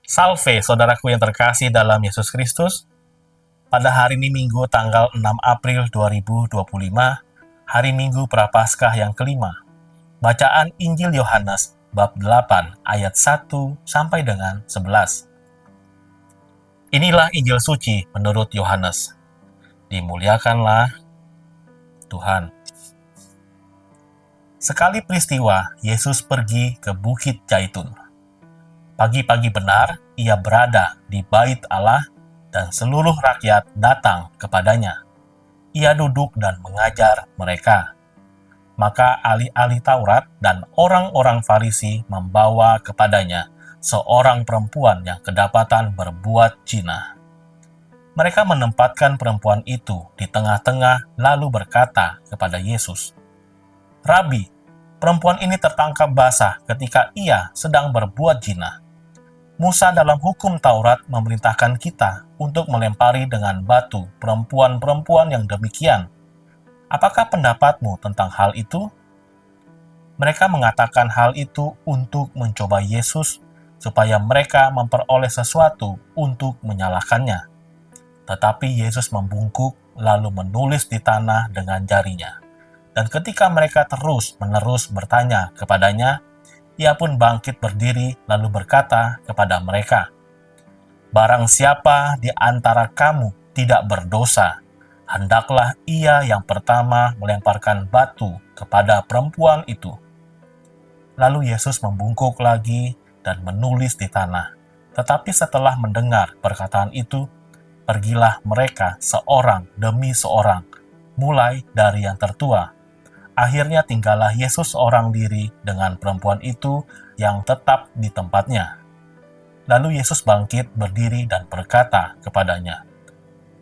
Salve, saudaraku yang terkasih dalam Yesus Kristus. Pada hari ini Minggu tanggal 6 April 2025, hari Minggu Prapaskah yang kelima. Bacaan Injil Yohanes bab 8 ayat 1 sampai dengan 11. Inilah Injil suci menurut Yohanes. Dimuliakanlah Tuhan. Sekali peristiwa, Yesus pergi ke Bukit Zaitun. Pagi-pagi benar, ia berada di Bait Allah dan seluruh rakyat datang kepadanya. Ia duduk dan mengajar mereka. Maka ahli-ahli Taurat dan orang-orang Farisi membawa kepadanya seorang perempuan yang kedapatan berbuat zina. Mereka menempatkan perempuan itu di tengah-tengah lalu berkata kepada Yesus, "Rabi, perempuan ini tertangkap basah ketika ia sedang berbuat zina. Musa dalam hukum Taurat memerintahkan kita untuk melempari dengan batu perempuan-perempuan yang demikian. Apakah pendapatmu tentang hal itu?" Mereka mengatakan hal itu untuk mencoba Yesus supaya mereka memperoleh sesuatu untuk menyalahkannya. Tetapi Yesus membungkuk lalu menulis di tanah dengan jarinya. Dan ketika mereka terus-menerus bertanya kepadanya, ia pun bangkit berdiri lalu berkata kepada mereka, "Barang siapa di antara kamu tidak berdosa, hendaklah ia yang pertama melemparkan batu kepada perempuan itu." Lalu Yesus membungkuk lagi dan menulis di tanah. Tetapi setelah mendengar perkataan itu, pergilah mereka seorang demi seorang, mulai dari yang tertua. Akhirnya tinggallah Yesus seorang diri dengan perempuan itu yang tetap di tempatnya. Lalu Yesus bangkit berdiri dan berkata kepadanya,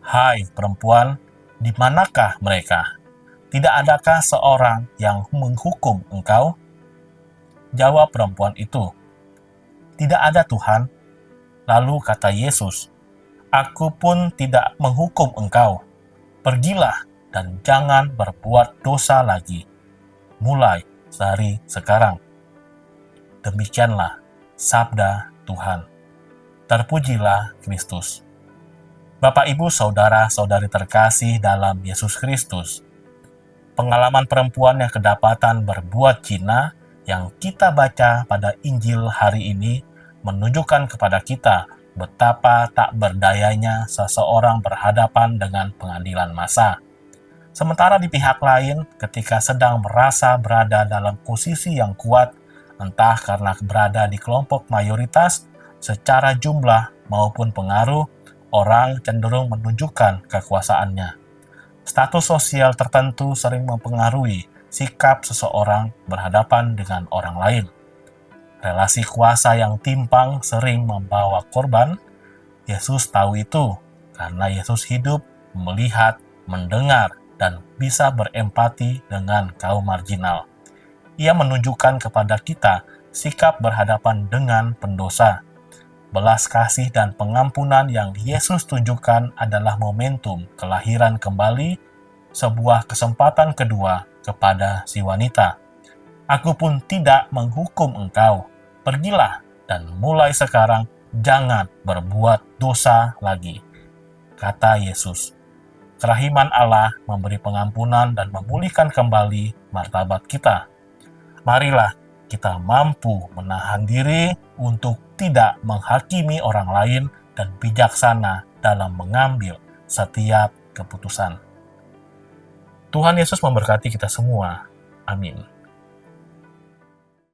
"Hai perempuan, di manakah mereka? Tidak adakah seorang yang menghukum engkau?" Jawab perempuan itu, "Tidak ada Tuhan." Lalu kata Yesus, "Aku pun tidak menghukum engkau. Pergilah dan jangan berbuat dosa lagi, mulai dari sekarang." Demikianlah sabda Tuhan. Terpujilah Kristus. Bapak, Ibu, saudara-saudari terkasih dalam Yesus Kristus, pengalaman perempuan yang kedapatan berbuat zina yang kita baca pada Injil hari ini menunjukkan kepada kita betapa tak berdayanya seseorang berhadapan dengan pengadilan massa. Sementara di pihak lain, ketika sedang merasa berada dalam posisi yang kuat, entah karena berada di kelompok mayoritas, secara jumlah maupun pengaruh, orang cenderung menunjukkan kekuasaannya. Status sosial tertentu sering mempengaruhi sikap seseorang berhadapan dengan orang lain. Relasi kuasa yang timpang sering membawa korban. Yesus tahu itu karena Yesus hidup, melihat, mendengar, dan bisa berempati dengan kaum marginal. Ia menunjukkan kepada kita sikap berhadapan dengan pendosa. Belas kasih dan pengampunan yang Yesus tunjukkan adalah momentum kelahiran kembali, sebuah kesempatan kedua kepada si wanita. "Aku pun tidak menghukum engkau. Pergilah dan mulai sekarang jangan berbuat dosa lagi," kata Yesus. Kerahiman Allah memberi pengampunan dan memulihkan kembali martabat kita. Marilah kita mampu menahan diri untuk tidak menghakimi orang lain dan bijaksana dalam mengambil setiap keputusan. Tuhan Yesus memberkati kita semua. Amin.